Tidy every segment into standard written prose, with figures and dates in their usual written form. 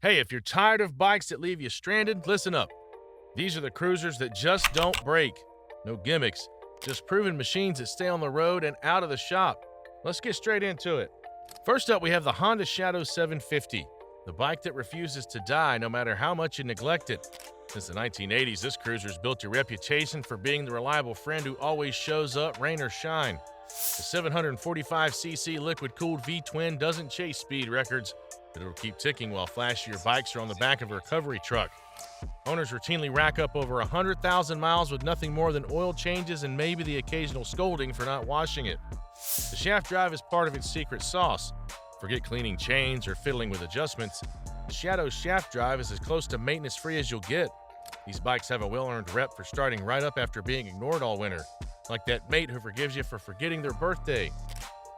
Hey, if you're tired of bikes that leave you stranded, listen up. These are the cruisers that just don't break. No gimmicks, just proven machines that stay on the road and out of the shop. Let's get straight into it. First up, we have the Honda Shadow 750, the bike that refuses to die no matter how much you neglect it. Since the 1980s, this cruiser's built a reputation for being the reliable friend who always shows up, rain or shine. The 745cc liquid-cooled V-twin doesn't chase speed records, but it'll keep ticking while flashier bikes are on the back of a recovery truck. Owners routinely rack up over 100,000 miles with nothing more than oil changes and maybe the occasional scolding for not washing it. The shaft drive is part of its secret sauce. Forget cleaning chains or fiddling with adjustments. The Shadow's shaft drive is as close to maintenance-free as you'll get. These bikes have a well-earned rep for starting right up after being ignored all winter, like that mate who forgives you for forgetting their birthday.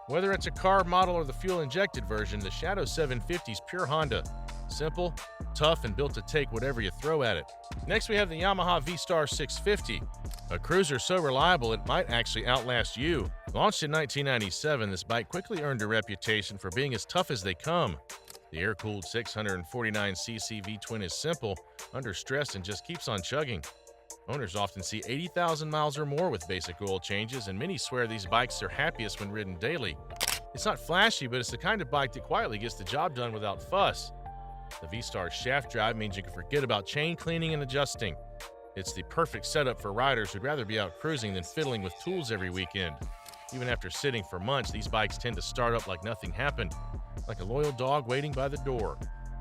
Whether it's a carb model or the fuel-injected version, the Shadow 750's pure Honda. Simple, tough, and built to take whatever you throw at it. Next, we have the Yamaha Vtar 650, a cruiser so reliable it might actually outlast you. Launched in 1997, this bike quickly earned a reputation for being as tough as they come. The air-cooled 649cc V-twin is simple, under stress, and just keeps on chugging. Owners often see 80,000 miles or more with basic oil changes, and many swear these bikes are happiest when ridden daily. It's not flashy, but it's the kind of bike that quietly gets the job done without fuss. The V-Star's shaft drive means you can forget about chain cleaning and adjusting. It's the perfect setup for riders who'd rather be out cruising than fiddling with tools every weekend. Even after sitting for months, these bikes tend to start up like nothing happened, like a loyal dog waiting by the door.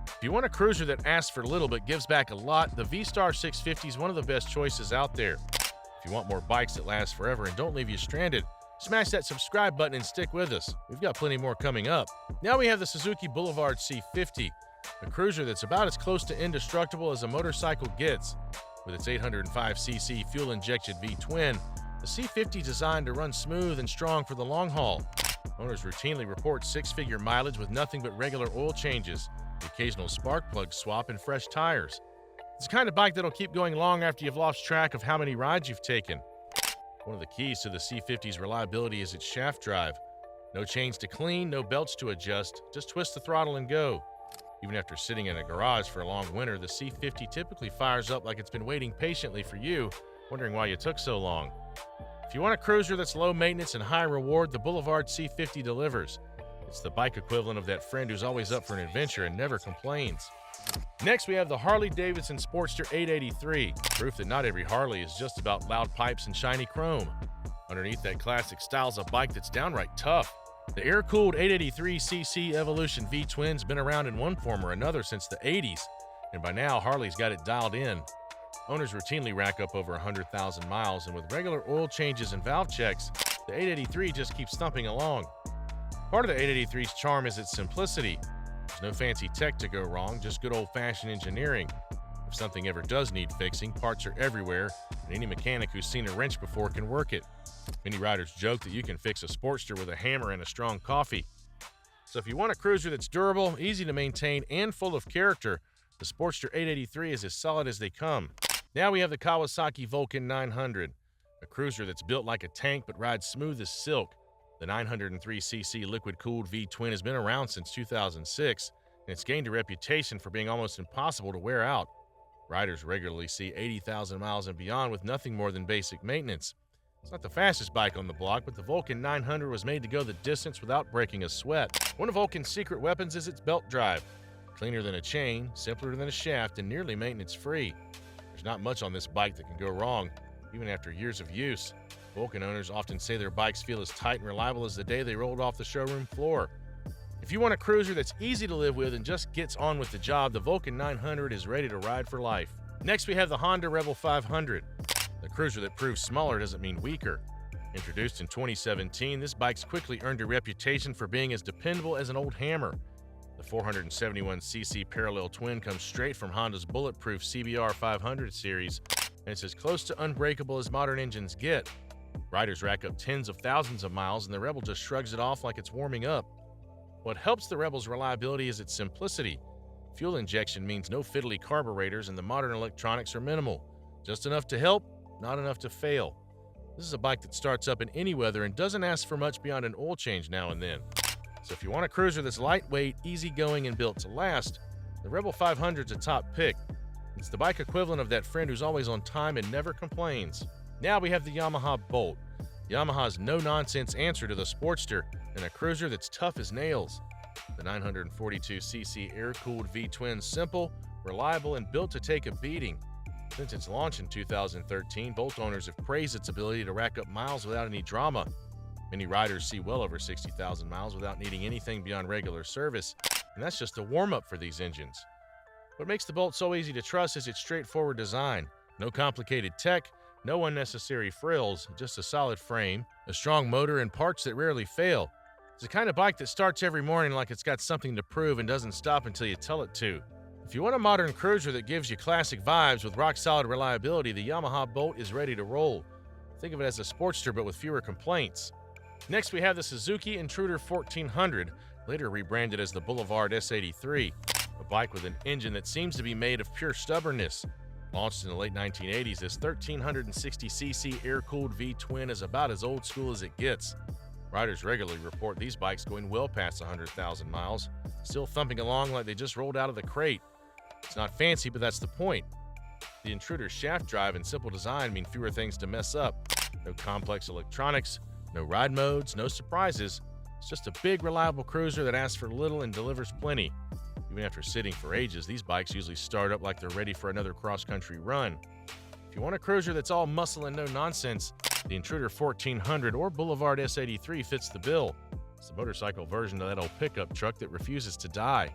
If you want a cruiser that asks for little but gives back a lot, the Vtar 650 is one of the best choices out there. If you want more bikes that last forever and don't leave you stranded, smash that subscribe button and stick with us. We've got plenty more coming up. Now we have the Suzuki Boulevard C50, a cruiser that's about as close to indestructible as a motorcycle gets. With its 805cc fuel-injected V-twin, the C50 is designed to run smooth and strong for the long haul. Owners routinely report six-figure mileage with nothing but regular oil changes, the occasional spark plug swap, and fresh tires. It's the kind of bike that'll keep going long after you've lost track of how many rides you've taken. One of the keys to the C50's reliability is its shaft drive. No chains to clean, no belts to adjust, just twist the throttle and go. Even after sitting in a garage for a long winter, the C50 typically fires up like it's been waiting patiently for you, wondering why you took so long. If you want a cruiser that's low maintenance and high reward, the Boulevard C50 delivers. It's the bike equivalent of that friend who's always up for an adventure and never complains. Next, we have the Harley-Davidson Sportster883, proof that not every Harley is just about loud pipes and shiny chrome. Underneath that classic style's a bike that's downright tough. The air-cooled 883cc Evolution V-twin's been around in one form or another since the 80s, and by now Harley's got it dialed in. Owners routinely rack up over 100,000 miles, and with regular oil changes and valve checks, the 883 just keeps thumping along. Part of the 883's charm is its simplicity. There's no fancy tech to go wrong, just good old-fashioned engineering. If something ever does need fixing, parts are everywhere, and any mechanic who's seen a wrench before can work it. Many riders joke that you can fix a Sportster with a hammer and a strong coffee. So if you want a cruiser that's durable, easy to maintain, and full of character, the Sportster 883 is as solid as they come. Now we have the Kawasaki Vulcan 900, a cruiser that's built like a tank but rides smooth as silk. The 903cc liquid-cooled V-twin has been around since 2006, and it's gained a reputation for being almost impossible to wear out. Riders regularly see 80,000 miles and beyond with nothing more than basic maintenance. It's not the fastest bike on the block, but the Vulcan 900 was made to go the distance without breaking a sweat. One of Vulcan's secret weapons is its belt drive. Cleaner than a chain, simpler than a shaft, and nearly maintenance-free. There's not much on this bike that can go wrong, even after years of use. Vulcan owners often say their bikes feel as tight and reliable as the day they rolled off the showroom floor. If you want a cruiser that's easy to live with and just gets on with the job, the Vulcan 900 is ready to ride for life. Next, we have the Honda Rebel 500. The cruiser that proves smaller doesn't mean weaker. Introduced in 2017, this bike's quickly earned a reputation for being as dependable as an old hammer. The 471cc parallel twin comes straight from Honda's bulletproof CBR 500 series, and it's as close to unbreakable as modern engines get. Riders rack up tens of thousands of miles, and the Rebel just shrugs it off like it's warming up. What helps the Rebel's reliability is its simplicity. Fuel injection means no fiddly carburetors, and the modern electronics are minimal. Just enough to help, not enough to fail. This is a bike that starts up in any weather and doesn't ask for much beyond an oil change now and then. So if you want a cruiser that's lightweight, easygoing, and built to last, The Rebel 500's a top pick. It's the bike equivalent of that friend who's always on time and never complains. Now we have the Yamaha Bolt, Yamaha's no-nonsense answer to the Sportster, and a cruiser that's tough as nails. The 942cc air-cooled V-twin's simple, reliable, and built to take a beating. Since its launch in 2013, Bolt owners have praised its ability to rack up miles without any drama. Many riders see well over 60,000 miles without needing anything beyond regular service, and that's just a warm-up for these engines. What makes the Bolt so easy to trust is its straightforward design. No complicated tech, no unnecessary frills, just a solid frame, a strong motor, and parts that rarely fail. It's the kind of bike that starts every morning like it's got something to prove and doesn't stop until you tell it to. If you want a modern cruiser that gives you classic vibes with rock-solid reliability, the Yamaha Bolt is ready to roll. Think of it as a Sportster but with fewer complaints. Next, we have the Suzuki Intruder 1400, later rebranded as the Boulevard C50, a bike with an engine that seems to be made of pure stubbornness. Launched in the late 1980s, this 1360cc air-cooled V-twin is about as old school as it gets. Riders regularly report these bikes going well past 100,000 miles, still thumping along like they just rolled out of the crate. It's not fancy, but that's the point. The Intruder's shaft drive and simple design mean fewer things to mess up. No complex electronics, no ride modes, no surprises. It's just a big, reliable cruiser that asks for little and delivers plenty. Even after sitting for ages, these bikes usually start up like they're ready for another cross-country run. If you want a cruiser that's all muscle and no nonsense, the Intruder 1400 or Boulevard C50 fits the bill. It's the motorcycle version of that old pickup truck that refuses to die.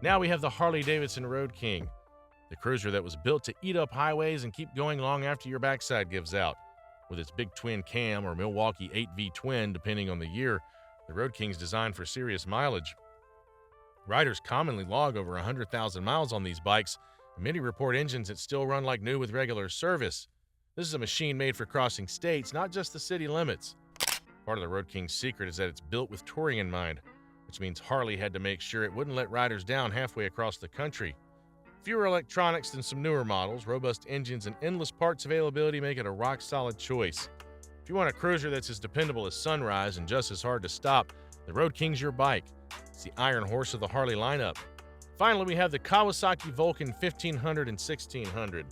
Now we have the Harley-Davidson Road King, the cruiser that was built to eat up highways and keep going long after your backside gives out. With its big twin cam or Milwaukee 8V twin, depending on the year, the Road King's designed for serious mileage. Riders commonly log over 100,000 miles on these bikes, and many report engines that still run like new with regular service. This is a machine made for crossing states, not just the city limits. Part of the Road King's secret is that it's built with touring in mind, which means Harley had to make sure it wouldn't let riders down halfway across the country. Fewer electronics than some newer models, robust engines, and endless parts availability make it a rock-solid choice. If you want a cruiser that's as dependable as sunrise and just as hard to stop, the Road King's your bike. It's the iron horse of the Harley lineup. Finally, we have the Kawasaki Vulcan 1500 and 1600.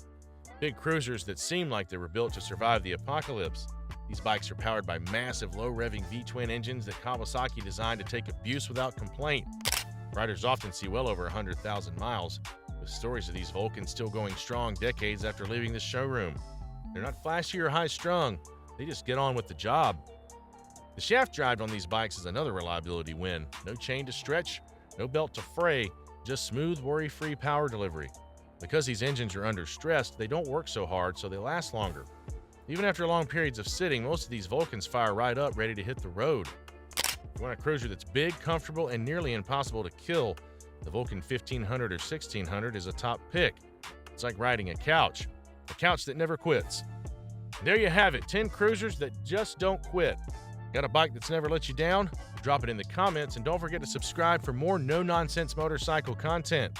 Big cruisers that seem like they were built to survive the apocalypse. These bikes are powered by massive low-revving V-twin engines that Kawasaki designed to take abuse without complaint. Riders often see well over 100,000 miles, with stories of these Vulcans still going strong decades after leaving the showroom. They're not flashy or high-strung, they just get on with the job. The shaft drive on these bikes is another reliability win. No chain to stretch, no belt to fray, just smooth, worry-free power delivery. Because these engines are under stress, they don't work so hard, so they last longer. Even after long periods of sitting, most of these Vulcans fire right up, ready to hit the road. If you want a cruiser that's big, comfortable, and nearly impossible to kill, the Vulcan 1500 or 1600 is a top pick. It's like riding a couch that never quits. There you have it, 10 cruisers that just don't quit. Got a bike that's never let you down? Drop it in the comments, and don't forget to subscribe for more no-nonsense motorcycle content.